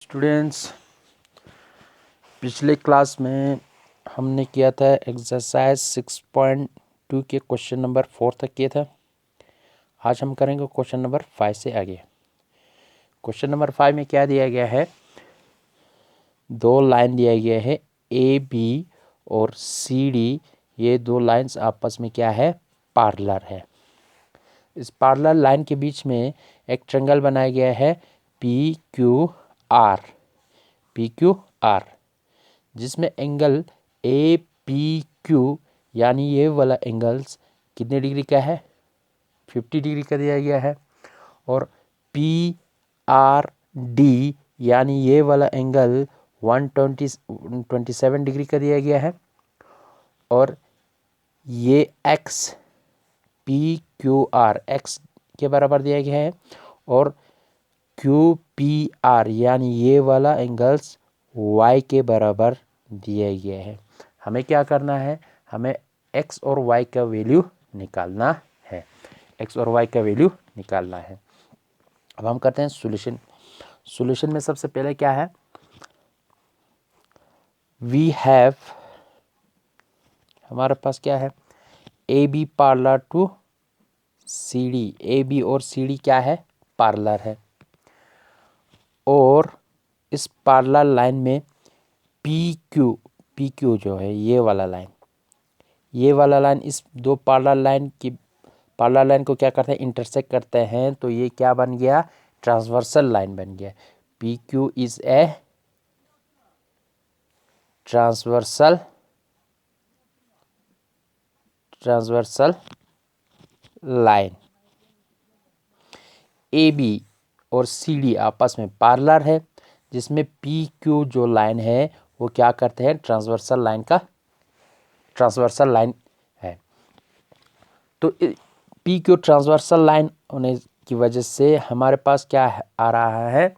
Students, पिछले class में हमने किया था एक्सरसाइज 6.2 के क्वेश्चन नंबर 4 तक किया था। आज हम करेंगे क्वेश्चन नंबर 5 से आगे। क्वेश्चन नंबर 5 में क्या दिया गया है? दो लाइन दिया गया है ए बी और सी डी। ये दो लाइंस आपस में क्या है? पैरेलल है। इस पैरेलल लाइन के बीच में एक ट्रायंगल बनाया गया है पी क्यू आर, जिसमें एंगल ए पी क्यू यानी ये वाला एंगल्स कितने डिग्री का है? 50 डिग्री का दिया गया है। और पी आर डी यानी ये वाला एंगल 127 डिग्री का दिया गया है। और ये x P Q are x के बराबर दिया गया है। और क्यू पी आर यानी ये वाला एंगल्स y के बराबर दिया गया है। हमें क्या करना है? हमें x और y का वैल्यू निकालना है। x और y का वैल्यू निकालना है। अब हम करते हैं सॉल्यूशन में सबसे पहले क्या है? हमारे पास क्या है? A B parallel to C D. A B और सी डी क्या है? पैरेलल है। और इस पैरेलल लाइन में पी क्यू जो है ये वाला लाइन इस दो पैरेलल लाइन को क्या करते हैं? इंटरसेक्ट करते हैं। तो ये क्या बन गया? ट्रांसवर्सल लाइन बन गया। P Q is a transversal line. A B और सी डी आपस में पैरेलल है, जिसमें पी क्यू जो लाइन है वो क्या करते हैं? ट्रांसवर्सल लाइन है। तो पी क्यू ट्रांसवर्सल लाइन होने की वजह से हमारे पास क्या आ रहा है?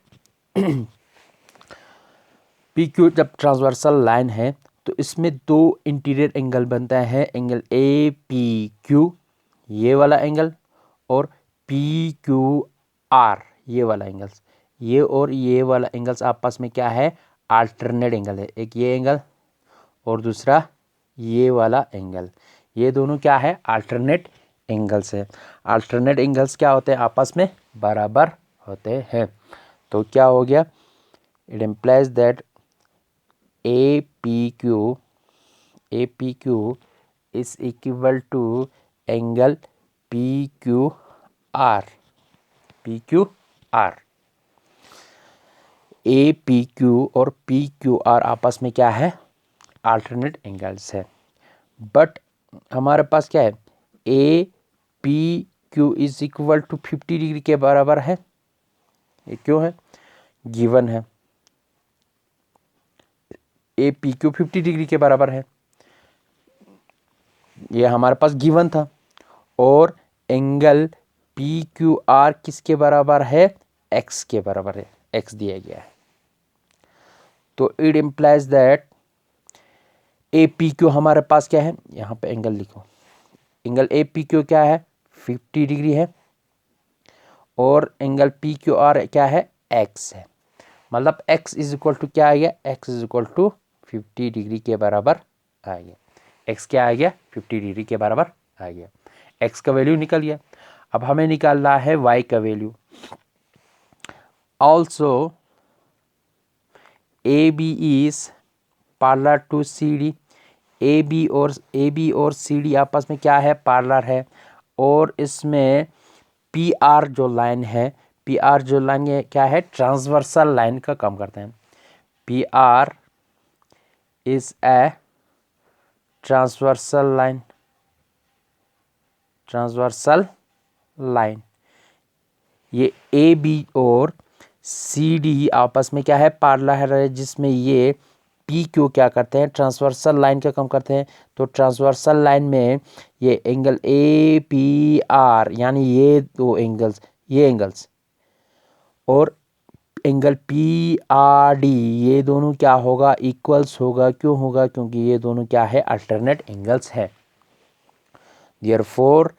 पी क्यू जब ट्रांसवर्सल लाइन है तो इसमें दो इंटीरियर एंगल बनता है। एंगल ए पी क्यू ये वाला एंगल और पी क्यू आर ये वाला एंगल्स। ये और ये वाला एंगल्स आपस में क्या है? अल्टरनेट एंगल है। एक ये एंगल और दूसरा ये वाला एंगल। ये दोनों क्या है? अल्टरनेट एंगल्स है। अल्टरनेट एंगल्स क्या होते हैं? आपस में बराबर होते हैं। तो क्या हो गया? It implies that A P Q is equal to angle P Q R. A P Q और पी क्यू आर आपस में क्या है? अल्टरनेट एंगल्स है। बट हमारे पास क्या है? A P Q is equal to 50 degree के बराबर है। ये क्यों है? गिवन है। ए पी क्यू 50 डिग्री के बराबर है, ये हमारे पास गिवन था। और एंगल पी क्यू आर किसके बराबर है? एक्स के बराबर है। एक्स दिया गया है। तो it implies that A P Q हमारे पास क्या है? यहाँ पे एंगल लिखो। एंगल ए पी क्यू क्या है? 50 डिग्री है। और एंगल पी क्यू आर क्या है? एक्स है। मतलब एक्स इज इक्वल टू क्या आ गया? X is equal to 50 degree के बराबर आ गया। एक्स क्या आ गया? 50 डिग्री के बराबर आ गया। एक्स का वैल्यू निकल गया। अब हमें निकालना है वाई का value. Also A B is parallel to C D. A B और सी डी आपस में क्या है? पैरेलल है। और इसमें पी आर जो लाइन है, ये क्या है? ट्रांसवर्सल लाइन का काम करते हैं। P R is a transversal line. ये ए बी और सी डी आपस में क्या है? पैरेलल है, जिसमें ये पी क्यू क्या करते हैं? ट्रांसवर्सल लाइन का काम करते हैं। तो ट्रांसवर्सल लाइन में ये एंगल ए पी आर यानी ये दो एंगल्स और एंगल पी आर डी ये दोनों क्या होगा? इक्वल्स होगा। क्यों होगा? क्योंकि ये दोनों क्या है? अल्टरनेट एंगल्स है। Therefore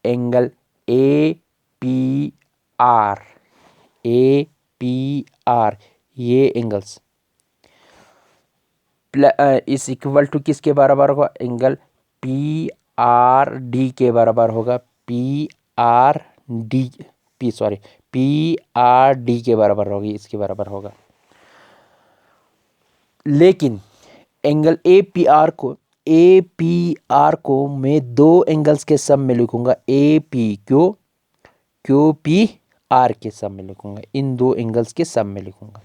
angle A P are ये एंगल्स इस इक्वल टू किसके बराबर होगा, एंगल पी आर डी के बराबर होगा, पी आर डी के बराबर होगी, इसके बराबर होगा। लेकिन एंगल ए पी आर को मैं दो एंगल्स के सम में लिखूंगा, ए पी क्यू पी आर के सम में लिखूंगा, इन दो एंगल्स के सम में लिखूंगा।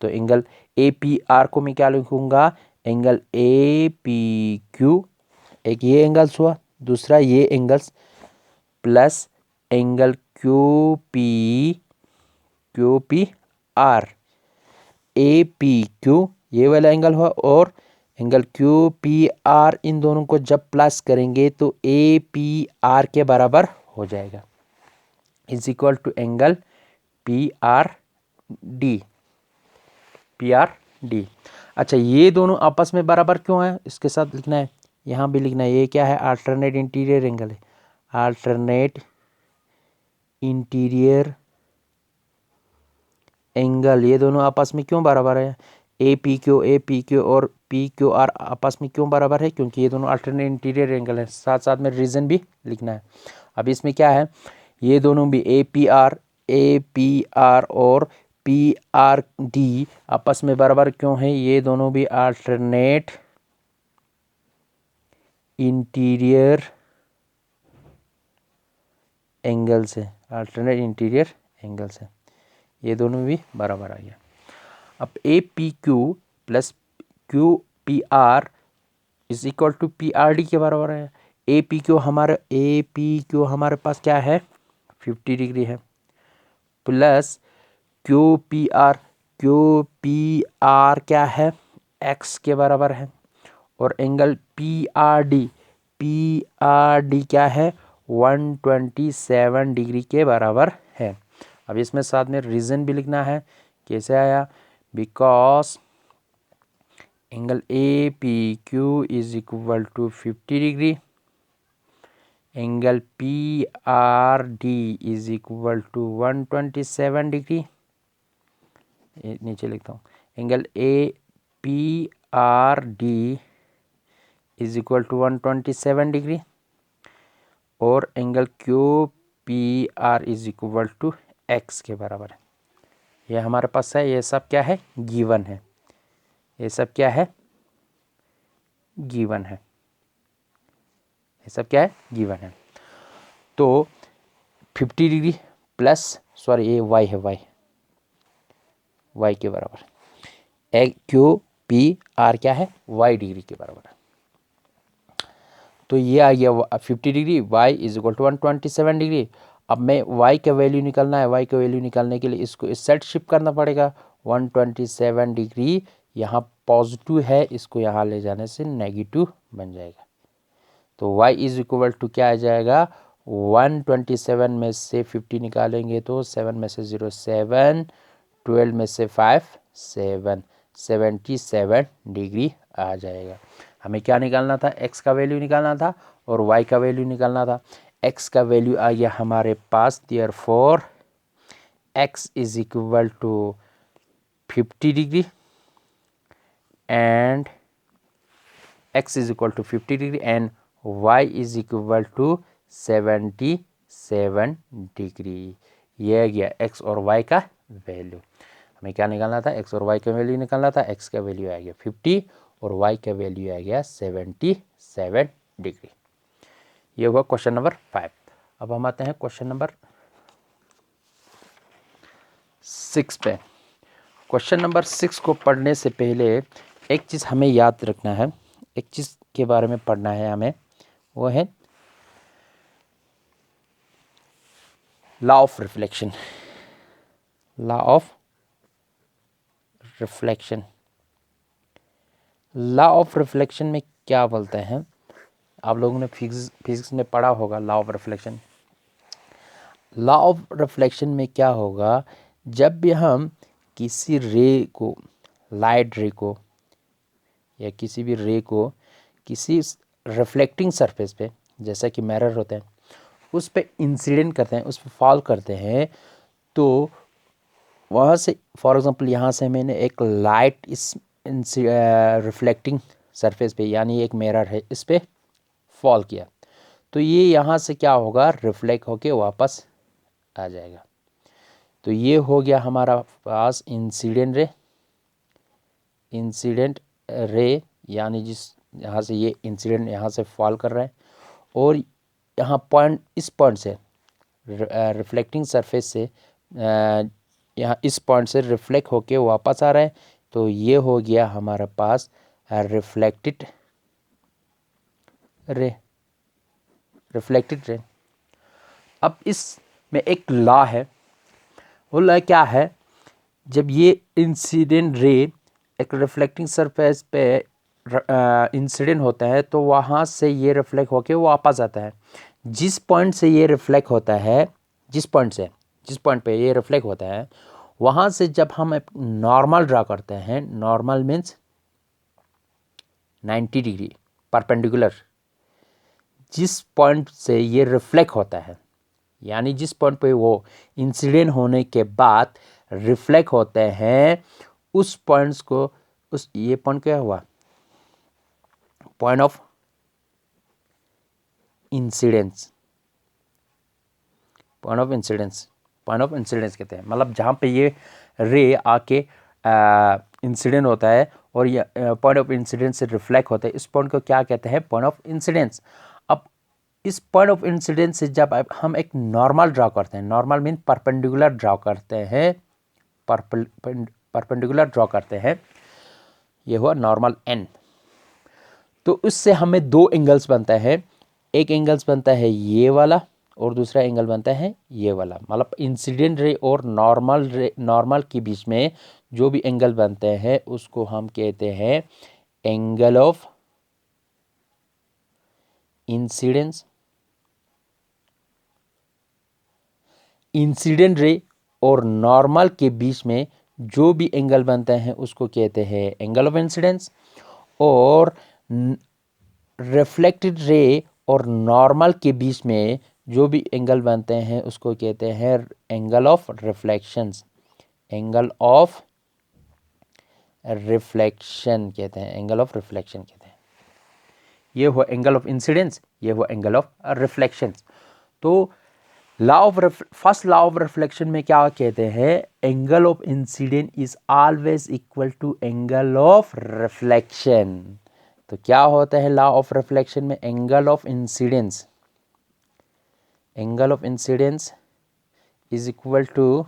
तो एंगल ए पी आर को मैं क्या लिखूंगा, एंगल ए पी क्यू, एक ये एंगल्स हुआ, दूसरा ये angles, plus angle Q P are, A P Q ये वाला एंगल हुआ, और एंगल क्यू पी आर, इन दोनों को जब प्लस करेंगे तो ए पी आर के बराबर हो जाएगा, is equal to angle P R D. अच्छा, ये दोनों आपस में बराबर क्यों है, इसके साथ लिखना है, यहाँ भी लिखना है, ये क्या है, अल्टरनेट इंटीरियर एंगल है, अल्टरनेट इंटीरियर एंगल। ये दोनों आपस में क्यों बराबर है, ए पी क्यू और पी क्यू आर आपस में क्यों बराबर है, क्योंकि ये दोनों अल्टरनेट इंटीरियर एंगल है। साथ साथ में रीजन भी लिखना है। अब इसमें क्या है, ये दोनों भी ए पी आर और पी आर डी आपस में बराबर क्यों है, ये दोनों भी अल्टरनेट इंटीरियर एंगल्स है, अल्टरनेट इंटीरियर एंगल्स है, ये दोनों भी बराबर आ गया। अब A P Q plus Q P R is equal to P R D के बराबर है। ए पी क्यू हमारे पास क्या है, 50 डिग्री है, प्लस क्यू पी आर क्या है, एक्स के बराबर है, और एंगल पी आर डी क्या है, 127 डिग्री के बराबर है। अब इसमें साथ में रीज़न भी लिखना है, कैसे आया, because angle A P Q is equal to 50 degree, angle P R D is equal to 127 degree, नीचे लिखता हूँ, angle A P R D is equal to 127 degree, और angle Q P R is equal to x के बराबर है। ये हमारे पास है, ये सब क्या है, गिवन है, ये सब क्या है, गिवन है, ये सब क्या है, गिवन है। तो 50 डिग्री प्लस ये वाई है, वाई के बराबर, क्यू पी आर क्या है, वाई डिग्री के बराबर है। तो ये आ गया 50 degree, Y is equal to 127 degree. अब मैं वाई का वैल्यू निकालना है, वाई का वैल्यू निकालने के लिए इसको इस साइड शिफ्ट करना पड़ेगा। 127 डिग्री यहाँ पॉजिटिव है, इसको यहाँ ले जाने से नेगेटिव बन जाएगा। तो y इज इक्वल टू क्या आ जाएगा, 127 में से 50 निकालेंगे तो 7 में से 0 7, 12 में से 5 7, 77 डिग्री आ जाएगा। हमें क्या निकालना था, x का वैल्यू निकालना था और y का वैल्यू निकालना था। x का वैल्यू आ गया हमारे पास, therefore x is equal to 50 degree and x is equal to 50 degree and y is equal to 77 degree. ये आ गया x और y का वैल्यू। हमें क्या निकालना था, x और y का वैल्यू निकालना था। x का वैल्यू आ गया 50 और y का वैल्यू आ गया 77 डिग्री। ये हुआ क्वेश्चन नंबर 5। अब हम आते हैं क्वेश्चन नंबर 6 पे। क्वेश्चन नंबर 6 को पढ़ने से पहले एक चीज़ हमें याद रखना है, एक चीज़ के बारे में पढ़ना है हमें, वो है law of reflection. Law of reflection, law of reflection में क्या बोलते हैं, आप लोगों ने फिजिक्स में पढ़ा होगा law of reflection. Law of reflection में क्या होगा, जब भी हम किसी रे को, लाइट रे को या किसी भी रे को किसी रिफ्लेक्टिंग सरफेस पे, जैसा कि मिरर होते हैं, उस पे इंसिडेंट करते हैं, उस पे फॉल करते हैं, तो वहाँ से फॉर एग्ज़ाम्पल यहाँ से मैंने एक लाइट इस रिफ्लेक्टिंग सरफेस पे, यानी एक मिरर है, इस पे फॉल किया, तो ये यहाँ से क्या होगा, रिफ्लेक्ट होके वापस आ जाएगा। तो ये हो गया हमारा पास इंसिडेंट रे, यानी जिस यहाँ से ये इंसिडेंट यहाँ से फॉल कर रहा है और यहाँ पॉइंट, इस पॉइंट से रिफ्लेक्टिंग सरफेस से यहाँ इस पॉइंट से रिफ्लेक्ट होके वापस आ रहा है। तो ये हो गया हमारे पास रिफ्लेक्टेड रे। अब इसमें एक लॉ है, वो लॉ क्या है, जब ये इंसिडेंट रे एक रिफ्लेक्टिंग सरफेस पे इंसिडेंट होता है तो वहाँ से ये रिफ्लेक्ट होके वापस आता है। जिस पॉइंट से ये रिफ्लेक्ट होता है, जिस पॉइंट पे ये रिफ्लेक्ट होता है, वहाँ से जब हम एक नॉर्मल ड्रा करते हैं, नॉर्मल मीन्स 90 डिग्री परपेंडिकुलर, जिस पॉइंट से ये रिफ्लेक्ट होता है, यानी जिस पॉइंट पे वो इंसिडेंट होने के बाद रिफ्लेक्ट होते हैं, उस पॉइंट्स को, उस ये पॉइंट क्या हुआ, पॉइंट ऑफ इंसिडेंस कहते हैं। मतलब जहाँ पे ये रे आके इंसिडेंट होता है और ये पॉइंट ऑफ इंसिडेंस से रिफ्लेक्ट होता है, इस पॉइंट को क्या कहते हैं, पॉइंट ऑफ इंसिडेंस। अब इस पॉइंट ऑफ इंसिडेंस से जब हम एक नॉर्मल ड्रा करते हैं, नॉर्मल मीन परपेंडिकुलर ड्रा करते हैं, ये हुआ नॉर्मल एन। तो उससे हमें दो एंगल्स बनता है, एक एंगल्स बनता है ये वाला और दूसरा एंगल बनता है ये वाला। मतलब इंसिडेंट रे और नॉर्मल के बीच में जो भी एंगल बनते हैं उसको हम कहते हैं angle of incidence. Incident ray और नॉर्मल के बीच में जो भी एंगल बनते हैं उसको कहते हैं एंगल ऑफ इंसिडेंस, और रिफ्लेक्टेड रे और नॉर्मल के बीच में जो भी एंगल बनते हैं उसको कहते हैं एंगल ऑफ रिफ्लेक्शन कहते हैं। ये हुआ एंगल ऑफ इंसिडेंस, ये हुआ एंगल ऑफ रिफ्लेक्शन। तो फर्स्ट लॉ ऑफ रिफ्लेक्शन में क्या कहते हैं, angle of incident is always equal to angle of reflection. तो क्या होता है लॉ ऑफ रिफ्लेक्शन में, angle of incidence is equal to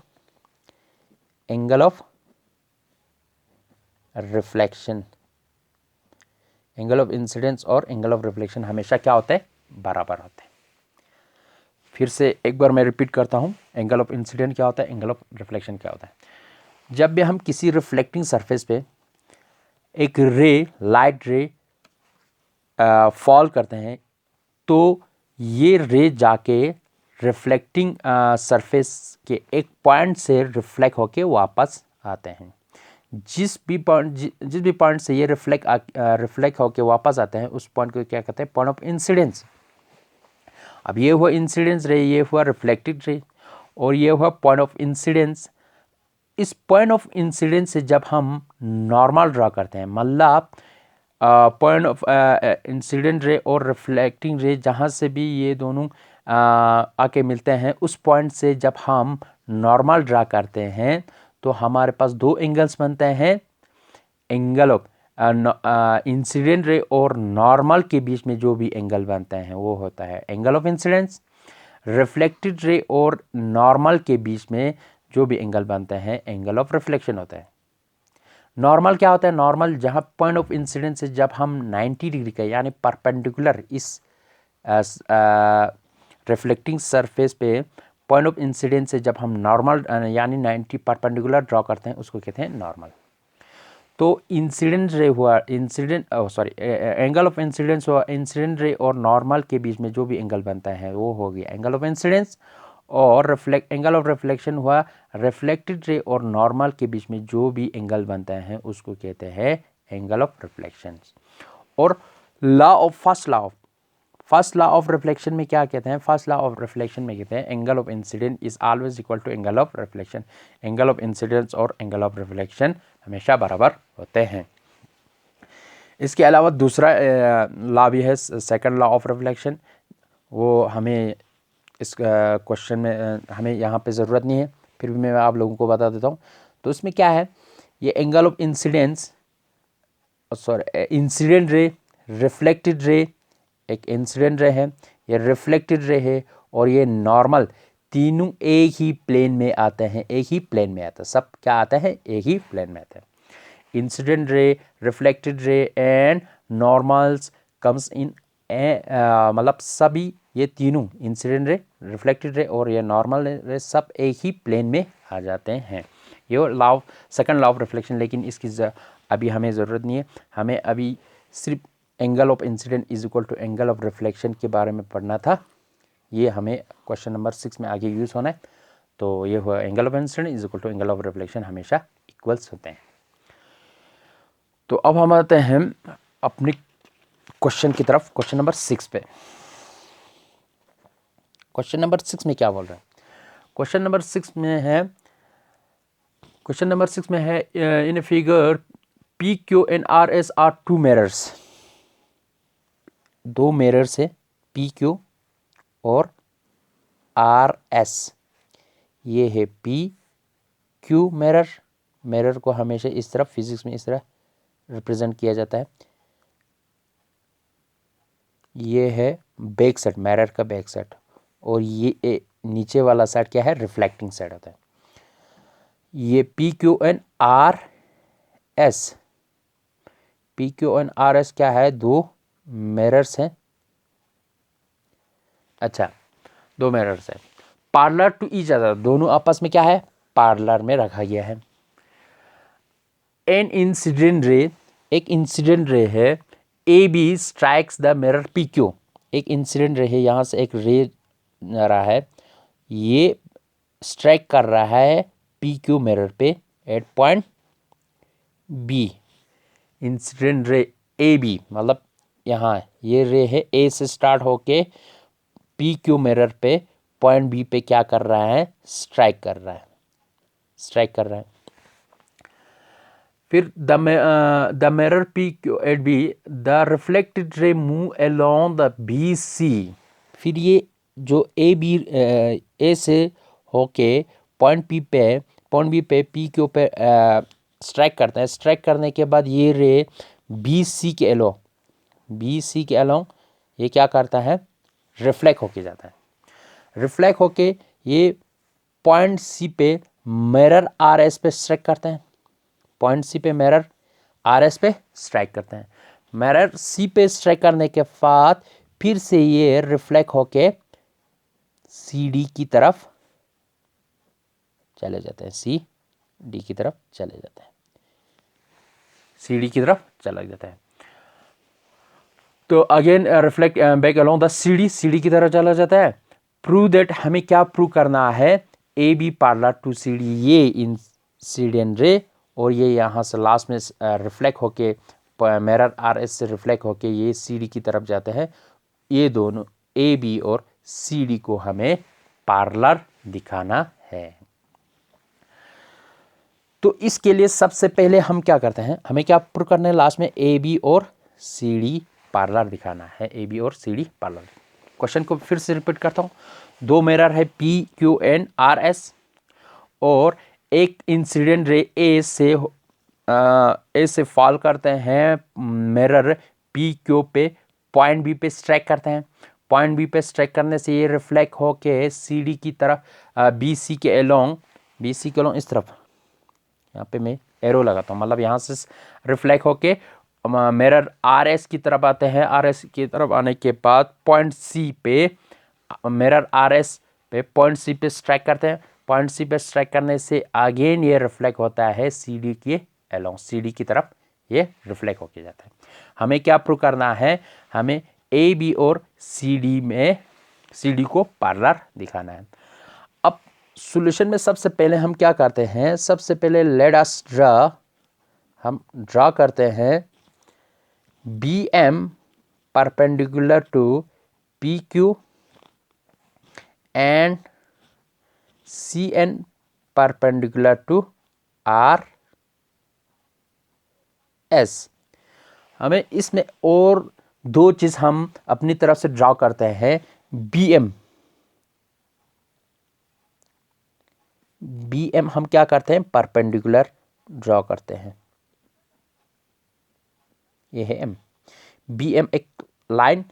angle of reflection. Angle of incidence और एंगल ऑफ रिफ्लेक्शन हमेशा क्या होते हैं, बराबर होते हैं। फिर से एक बार मैं रिपीट करता हूँ, एंगल ऑफ इंसिडेंट क्या होता है, एंगल ऑफ रिफ्लेक्शन क्या होता है। जब भी हम किसी रिफ्लेक्टिंग सरफेस पे एक लाइट रे फॉल करते हैं, तो ये रे जाके रिफ्लेक्टिंग सरफेस के एक पॉइंट से रिफ्लेक्ट होके वापस आते हैं। जिस भी पॉइंट से ये रिफ्लेक्ट होके वापस आते हैं उस पॉइंट को क्या कहते हैं, पॉइंट ऑफ इंसिडेंस। अब ये हुआ इंसिडेंस रे, ये हुआ रिफ्लेक्टेड रे, और ये हुआ पॉइंट ऑफ इंसिडेंस। इस पॉइंट ऑफ इंसिडेंस से जब हम नॉर्मल ड्रा करते हैं, मतलब पॉइंट ऑफ इंसिडेंट रे और रिफ्लेक्टिंग रे जहाँ से भी ये दोनों आके मिलते हैं, उस पॉइंट से जब हम नॉर्मल ड्रा करते हैं तो हमारे पास दो एंगल्स बनते हैं। एंगल ऑफ इंसिडेंट रे और नॉर्मल के बीच में जो भी एंगल बनते हैं वो होता है angle of incidence. Reflected ray और नॉर्मल के बीच में जो भी एंगल बनते हैं एंगल ऑफ रिफ्लेक्शन होता है। नॉर्मल क्या होता है, नॉर्मल जहाँ पॉइंट ऑफ इंसिडेंस से जब हम 90 डिग्री का यानी परपेंडिकुलर इस रिफ्लेक्टिंग सरफेस पे पॉइंट ऑफ इंसिडेंस से जब हम नॉर्मल यानी 90 परपेंडिकुलर ड्रॉ करते हैं उसको कहते हैं नॉर्मल। तो इंसिडेंट रे हुआ एंगल ऑफ इंसिडेंस हुआ, इंसिडेंट रे और नॉर्मल के बीच में जो भी एंगल बनता है वो हो गया एंगल ऑफ इंसिडेंस। और एंगल ऑफ रिफ्लेक्शन हुआ रिफ्लेक्टेड रे और नॉर्मल के बीच में जो भी एंगल बनता है उसको कहते हैं एंगल ऑफ रिफ्लेक्शन। और फर्स्ट लॉ ऑफ रिफ्लेक्शन में क्या कहते हैं? फर्स्ट लॉ ऑफ रिफ्लेक्शन में कहते हैं angle of incident is always equal to angle of reflection. Angle of incidence और एंगल ऑफ रिफ्लेक्शन हमेशा बराबर होते हैं। इसके अलावा दूसरा लॉ भी है, सेकंड लॉ ऑफ रिफ्लेक्शन, वो हमें इस क्वेश्चन में हमें यहाँ पे ज़रूरत नहीं है, फिर भी मैं आप लोगों को बता देता हूँ। तो इसमें क्या है, ये angle of incidence, sorry incident ray, reflected ray, एक इंसिडेंट रे है, ये रिफ्लेक्टेड रे है और ये नॉर्मल, तीनों एक ही प्लेन में आते हैं, एक ही प्लेन में आता है, सब क्या आता है, एक ही प्लेन में आता है। Incident ray, reflected ray and normals comes in, मतलब सभी ये तीनों इंसिडेंट रे, रिफ्लेक्टेड रे और ये नॉर्मल रे सब एक ही प्लेन में आ जाते हैं। ये law, second law of reflection, लेकिन इसकी अभी हमें ज़रूरत नहीं है। हमें अभी सिर्फ angle of incident is equal to angle of reflection के बारे में पढ़ना था। ये हमें क्वेश्चन नंबर 6 में आगे यूज़ होना है। तो ये हुआ angle of incident is equal to angle of reflection हमेशा इक्वल्स होते हैं। तो अब हम आते हैं अपने क्वेश्चन की तरफ, क्वेश्चन नंबर 6 पे। क्वेश्चन नंबर 6 में क्या बोल रहा है? क्वेश्चन नंबर 6 में है in figure P Q and R S are two mirrors. दो मिरर्स है, पी क्यू और आर एस। ये है पी क्यू मिरर। मिरर को हमेशा इस तरफ फिजिक्स में इस तरह रिप्रेजेंट किया जाता है। ये है बैक साइड, मिरर का बैक साइड, और ये नीचे वाला साइड क्या है, रिफ्लेक्टिंग साइड होता है। ये P Q and R S, P Q and R S क्या है, दो मिरर्स हैं। अच्छा, दो मिरर्स है, पार्लर टू ईच अदर, दोनों आपस में क्या है, पार्लर में रखा गया है। एन इंसिडेंट रे, एक इंसिडेंट रे है, A B strikes the mirror P Q. एक इंसिडेंट रे है, यहाँ से एक रे आ रहा है, ये स्ट्राइक कर रहा है पी क्यू मिरर पे at point B. Incident ray A B, मतलब यहाँ ये रे है, ए से स्टार्ट होके पी क्यू मिरर पे पॉइंट बी पे क्या कर रहा है, स्ट्राइक कर रहा है। फिर the mirror P Q at B, the reflected ray move along the B C. फिर ये जो ए से होके पॉइंट बी पे पी क्यू पे स्ट्राइक करता है। स्ट्राइक करने के बाद ये रे बी सी के अलोंग ये क्या करता है, रिफ्लेक्ट होके जाता है। रिफ्लेक्ट होके ये पॉइंट सी पे मिरर आर एस पे स्ट्राइक करते हैं। पॉइंट सी पे मिरर आर एस पे स्ट्राइक करते हैं। मिरर सी पे स्ट्राइक करने के बाद फिर से ये रिफ्लेक्ट होके सी डी की तरफ चले जाते हैं, सी डी की तरफ चले जाते हैं, सी डी की तरफ चला जाता है। तो again reflect back along the C D की तरफ चला जाता है। प्रूव दैट, हमें क्या प्रूव करना है, A B parallel to C D, ये इंसिडेंट रे और ये यहाँ से लास्ट में रिफ्लेक्ट होके मिरर आर एस से रिफ्लेक्ट होके ये सी डी की तरफ जाते हैं। ये दोनों ए बी और सी डी को हमें पार्लर दिखाना है। तो इसके लिए सबसे पहले हम क्या करते हैं, हमें क्या प्रूव करना है, लास्ट में ए बी और सी डी पार्लर दिखाना है, ए बी और सी डी पार्लर। क्वेश्चन को फिर से रिपीट करता हूँ। दो मिरर है P Q and R S और एक इंसिडेंट रे ए से फॉल करते हैं, मिरर पी क्यू पे पॉइंट बी पे स्ट्राइक करते हैं। पॉइंट बी पे स्ट्राइक करने से ये रिफ्लेक्ट होके सी डी की तरफ बी सी के अलोंग इस तरफ, यहाँ पे मैं एरो लगाता हूँ, मतलब यहाँ से रिफ्लेक्ट होके मिरर आर एस की तरफ आते हैं। आर एस की तरफ आने के बाद पॉइंट सी पे मिरर आर एस पे पॉइंट सी पे स्ट्राइक करते हैं। पॉइंट सी पे स्ट्राइक करने से अगेन ये रिफ्लेक्ट होता है सी डी के अलोंग, सी डी की तरफ ये रिफ्लेक्ट होके जाता है। हमें क्या प्रूव करना है, हमें ए बी और सी डी को पार्लर दिखाना है। अब सॉल्यूशन में सबसे पहले हम क्या करते हैं, सबसे पहले लेट अस हम ड्रा करते हैं B M perpendicular to P Q and C N perpendicular to R S. हमें इसमें और दो चीज हम अपनी तरफ से ड्रॉ करते हैं। बी एम हम क्या करते हैं, परपेंडिकुलर ड्रॉ करते हैं। ये है एम। बी एम एक लाइन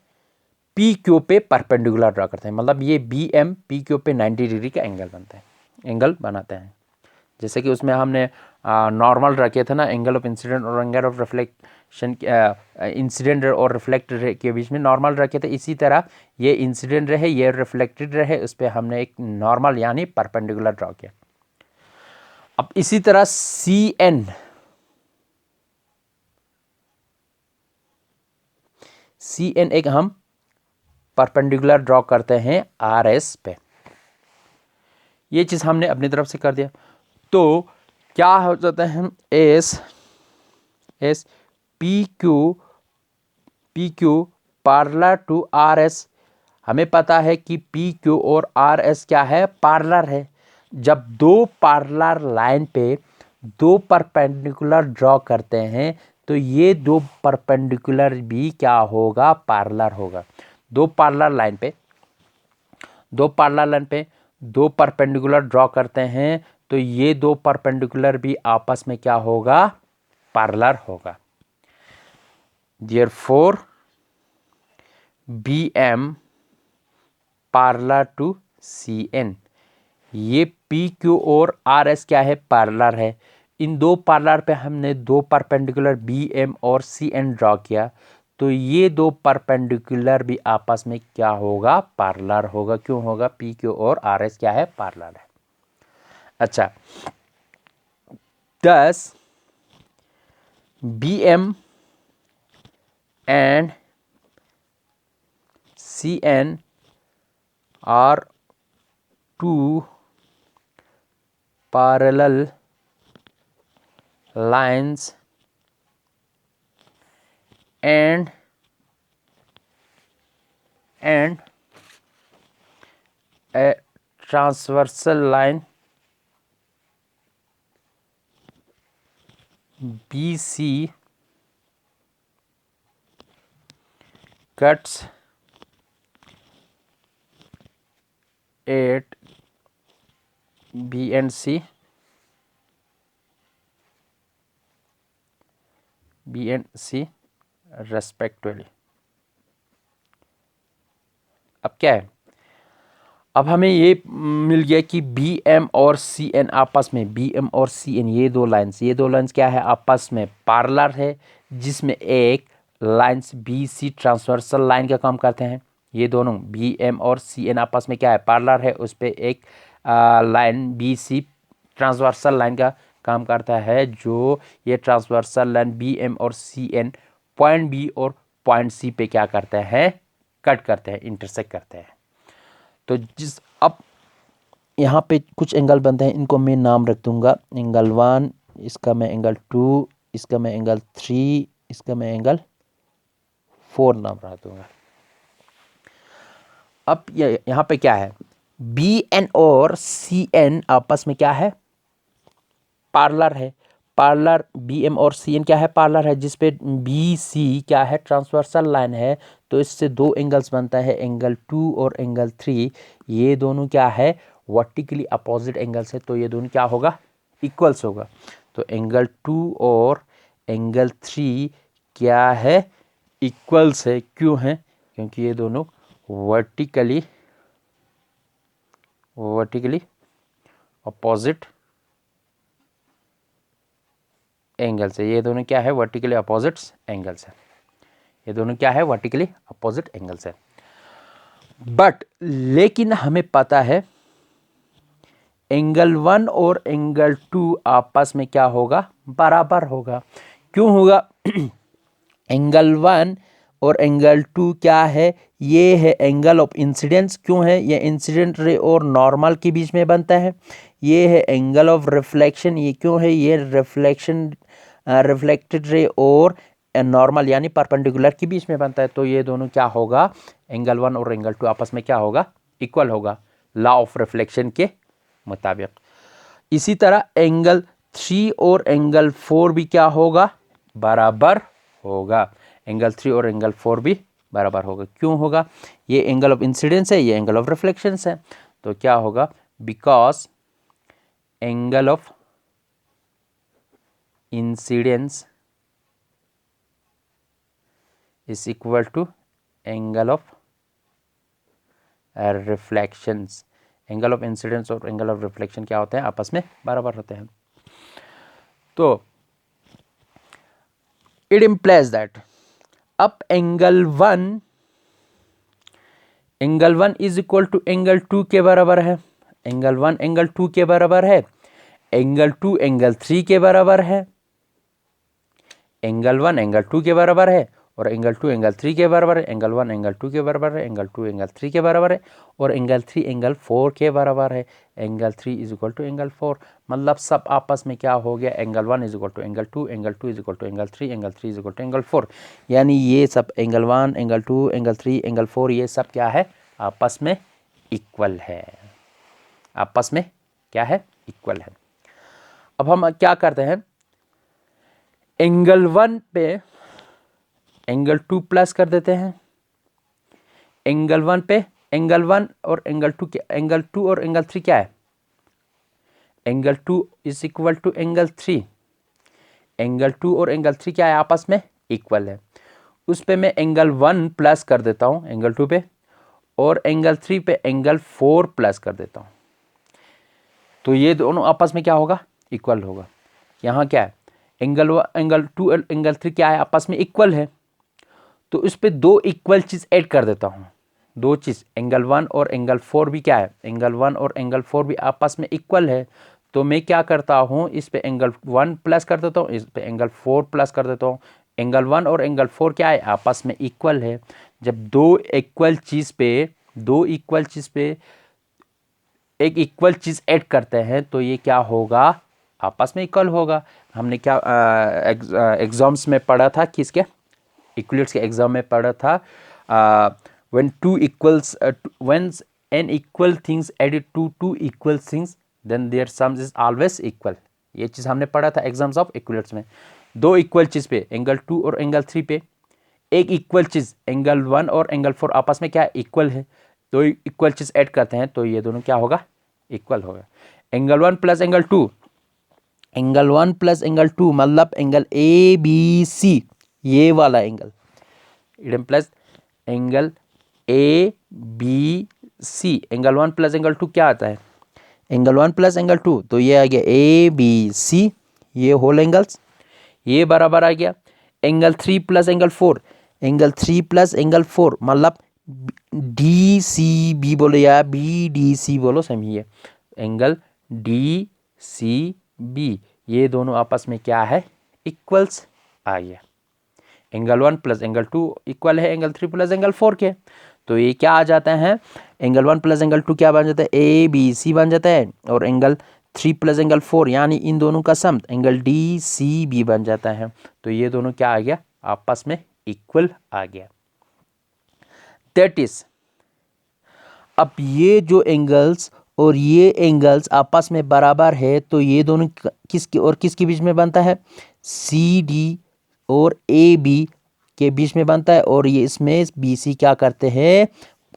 पी क्यू पे परपेंडिकुलर ड्रॉ करते हैं, मतलब ये बी एम पी क्यू पे 90 डिग्री का एंगल बनता है, एंगल बनाते हैं। जैसे कि उसमें हमने नॉर्मल रखे थे ना, एंगल ऑफ इंसिडेंट और एंगल ऑफ रिफ्लेक्शन, इंसिडेंट और रिफ्लेक्टेड के बीच में नॉर्मल रखे थे, इसी तरह ये इंसिडेंट रहे, ये रिफ्लेक्टेड रहे, उस पर हमने एक नॉर्मल यानी परपेंडिकुलर ड्रॉ किया। अब इसी तरह सी एन एक हम परपेंडिकुलर ड्रॉ करते हैं आर एस पे। ये चीज हमने अपनी तरफ से कर दिया। तो क्या हो जाता है, as P Q parallel to R S. हमें पता है कि पी क्यू और आर एस क्या है, पार्लर है। जब दो पार्लर लाइन पे दो परपेंडिकुलर ड्रॉ करते हैं तो ये दो परपेंडिकुलर भी क्या होगा, पार्लर होगा। दो पार्लर लाइन पे दो परपेंडिकुलर ड्रॉ करते हैं तो ये दो परपेंडिकुलर भी आपस में क्या होगा, पार्लर होगा। Therefore BM parallel to CN। ये PQ और RS क्या है, पार्लर है। इन दो पार्लर पे हमने दो परपेंडिकुलर BM और CN ड्रॉ किया तो ये दो परपेंडिकुलर भी आपस में क्या होगा, पार्लर होगा। क्यों होगा, PQ और RS क्या है, पार्लर है। अच्छा, thus BM and CN are two parallel lines and a transversal line BC cuts at B and C respectively। अब क्या है, अब हमें ये मिल गया कि बी एम और सी एन आपस में, बी एम और सी एन ये दो लाइंस क्या है, आपस में पार्लर है, जिसमें एक lines B C transversal line का काम करते हैं। ये दोनों बी एम और सी एन आपस में क्या है, पार्लर है, उस पर एक line B C transversal line का काम करता है, जो ये ट्रांसवर्सल लाइन बी एम और सी एन पॉइंट बी और पॉइंट सी पे क्या करते हैं, कट करते हैं, इंटरसेक्ट करते हैं। तो अब यहाँ पे कुछ एंगल बनते हैं, इनको मैं नाम रख दूंगा, एंगल 1, इसका मैं एंगल 2, इसका मैं एंगल 3, इसका मैं एंगल 4 नाम रख दूंगा। अब यहाँ पे क्या है, बी एन और सी एन आपस में क्या है, पार्लर है। पार्लर बी एम और सी एन क्या है, पार्लर है, जिसपे बी सी क्या है, ट्रांसवर्सल लाइन है। तो इससे दो एंगल्स बनता है, एंगल 2 और एंगल 3। ये दोनों क्या है, वर्टिकली अपोजिट एंगल्स है, तो ये दोनों क्या होगा, इक्वल्स होगा। तो एंगल 2 और एंगल 3 क्या है, इक्वल्स है। क्यों है, क्योंकि ये दोनों वर्टिकली अपोजिट एंगल्स है। ये दोनों क्या है, वर्टिकली अपोजिट एंगल्स है। ये दोनों क्या है, वर्टिकली अपोजिट एंगल्स है। बट लेकिन हमें पता है एंगल 1 और एंगल 2 आपस में क्या होगा, बराबर होगा। क्यों होगा, एंगल 1 और एंगल 2 क्या है, ये है एंगल ऑफ इंसिडेंस। क्यों है, ये इंसिडेंट रे और नॉर्मल के बीच में बनता है। ये है एंगल ऑफ रिफ्लेक्शन, ये क्यों है, ये रिफ्लेक्टेड रे और नॉर्मल यानी परपेंडिकुलर के बीच में बनता है, तो ये दोनों क्या होगा, एंगल 1 और एंगल 2 आपस में क्या होगा, इक्वल होगा, लॉ ऑफ रिफ्लेक्शन के मुताबिक। इसी तरह एंगल 3 और एंगल 4 भी क्या होगा, बराबर होगा। एंगल 3 और एंगल 4 भी बराबर होगा। क्यों होगा, ये एंगल ऑफ इंसिडेंस है, ये एंगल ऑफ रिफ्लेक्शन है, तो क्या होगा, because angle of incidence is equal to angle of reflections. Angle of incidence और एंगल ऑफ रिफ्लेक्शन क्या होते हैं, आपस में बराबर होते हैं। तो इट इम्प्लाइज दैट अब angle 1 is equal to angle 2 के बराबर है, एंगल 1 एंगल 2 के बराबर है, एंगल 2 एंगल 3 के बराबर है, एंगल 1 एंगल 2 के बराबर है, और एंगल 2 एंगल 3 के बराबर है, एंगल 1 एंगल 2 के बराबर है, एंगल 2 एंगल 3 के बराबर है, और एंगल 3 एंगल 4 के बराबर है। Angle 3 is equal to angle 4, मतलब सब आपस में क्या हो गया, angle 1 is equal to angle 2, angle 2 is equal to angle 3, angle 3 is equal to angle 4, यानी ये सब एंगल 1 एंगल 2 एंगल 3 एंगल 4 ये सब क्या है, आपस में इक्वल है, आपस में क्या है, इक्वल है। अब हम क्या करते हैं, एंगल 1 पे एंगल 2 प्लस कर देते हैं, एंगल 1 पे एंगल 1 और एंगल 2 एंगल 2 और एंगल 3 क्या है, angle 2 is equal to angle 3, angle 2 और एंगल 3 क्या है, आपस में इक्वल है। उस पे मैं एंगल 1 प्लस कर देता हूँ एंगल 2 पे, और एंगल 3 पे एंगल 4 प्लस कर देता हूँ, तो ये दोनों आपस में क्या होगा, इक्वल होगा। यहाँ क्या है, एंगल 2 और एंगल 3 क्या है, आपस में इक्वल है, तो इस पे दो इक्वल चीज़ ऐड कर देता हूँ, दो चीज़, एंगल 1 और एंगल 4 भी क्या है, एंगल 1 और एंगल 4 भी आपस में इक्वल है, तो मैं क्या करता हूँ, इस पे एंगल 1 प्लस कर देता हूँ, इस पे एंगल 4 प्लस कर देता हूँ। एंगल 1 और एंगल 4 क्या है, आपस में इक्वल है। जब दो इक्वल चीज़ पे एक इक्वल चीज़ ऐड करते हैं तो ये क्या होगा, आपस में इक्वल होगा। हमने क्या एग्जाम्स में पढ़ा था, किसके इक्वलिट्स के एग्जाम में पढ़ा था, when n equal things added to two equal things then their sums is always equal। ये चीज़ हमने पढ़ा था एग्जाम्स ऑफ इक्वलिट्स में। दो इक्वल चीज़ पे एंगल 2 और एंगल 3 पे एक इक्वल चीज़ एंगल 1 और एंगल 4 आपस में क्या इक्वल है, दो इक्वल चीज़ ऐड करते हैं तो ये दोनों क्या होगा, इक्वल होगा। Angle 1 plus angle 2, angle 1 plus angle 2 मतलब एंगल ए बी सी, ये वाला angle, it implies angle A B C. Angle 1 plus angle 2 क्या आता है, एंगल 1 प्लस एंगल 2, तो ये आ गया ए बी सी, ये होल एंगल्स, ये बराबर आ गया। Angle 3 plus angle 4, angle 3 plus angle 4 मतलब डी सी बी बोलो या बी डी सी बोलो, सही है, एंगल डी सी बी, ये दोनों आपस में क्या है, इक्वल्स आ गया। एंगल 1 प्लस एंगल 2 इक्वल है एंगल 3 प्लस एंगल 4 के, तो ये क्या आ जाता है, एंगल 1 प्लस एंगल 2 क्या बन जाता है, ए बी सी बन जाता है, और एंगल 3 प्लस एंगल 4 यानी इन दोनों का sum angle D C B बन जाता है, तो ये दोनों क्या आ गया, आपस में इक्वल आ गया। दैट इज, अब ये जो एंगल्स और ये एंगल्स आपस में बराबर है, तो ये दोनों किसके और किसके बीच में बनता है, सी डी और ए बी के बीच में बनता है, और ये इसमें बी सी क्या करते हैं,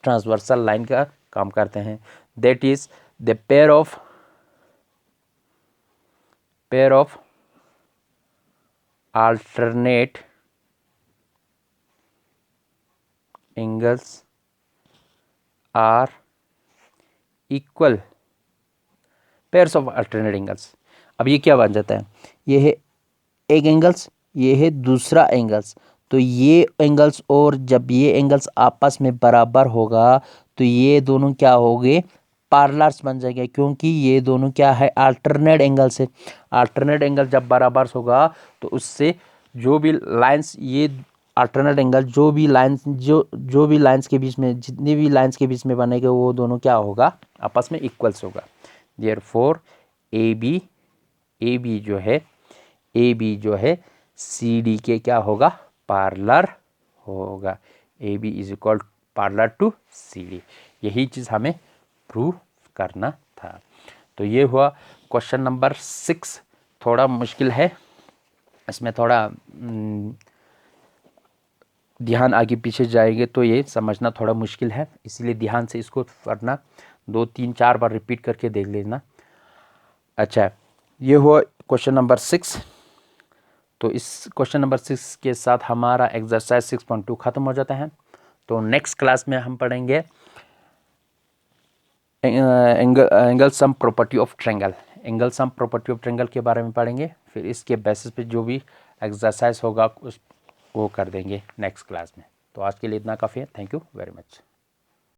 ट्रांसवर्सल लाइन का काम करते हैं। That is the pair of alternate angles are equal pairs of alternate angles। अब ये क्या बन जाता है, ये है एक एंगल्स, ये है दूसरा एंगल्स, तो ये एंगल्स और जब ये एंगल्स आपस में बराबर होगा तो ये दोनों क्या होंगे, पैरेलल्स बन जाएंगे, क्योंकि ये दोनों क्या है, अल्टरनेट एंगल्स है। अल्टरनेट एंगल जब बराबर होगा तो उससे जो भी लाइंस, ये अल्टरनेट एंगल जो भी लाइंस के बीच में, जितनी भी लाइंस के बीच में बनेगा वो दोनों क्या होगा, आपस में इक्वल्स होगा। देयरफॉर ए बी जो है सी डी के क्या होगा, पार्लर होगा। AB is equal parallel to CD। यही चीज़ हमें प्रूव करना था। तो ये हुआ क्वेश्चन नंबर 6। थोड़ा मुश्किल है, इसमें थोड़ा ध्यान आगे पीछे जाएंगे तो ये समझना थोड़ा मुश्किल है, इसीलिए ध्यान से इसको पढ़ना, 2 3 4 बार रिपीट करके देख लेना। अच्छा, ये हुआ क्वेश्चन नंबर 6। तो इस क्वेश्चन नंबर 6 के साथ हमारा एक्सरसाइज 6.2 खत्म हो जाता है। तो नेक्स्ट क्लास में हम पढ़ेंगे angle sum property of triangle. Angle sum property of triangle के बारे में पढ़ेंगे, फिर इसके बेसिस पे जो भी एक्सरसाइज होगा उस वो कर देंगे नेक्स्ट क्लास में। तो आज के लिए इतना काफ़ी है। Thank you very much.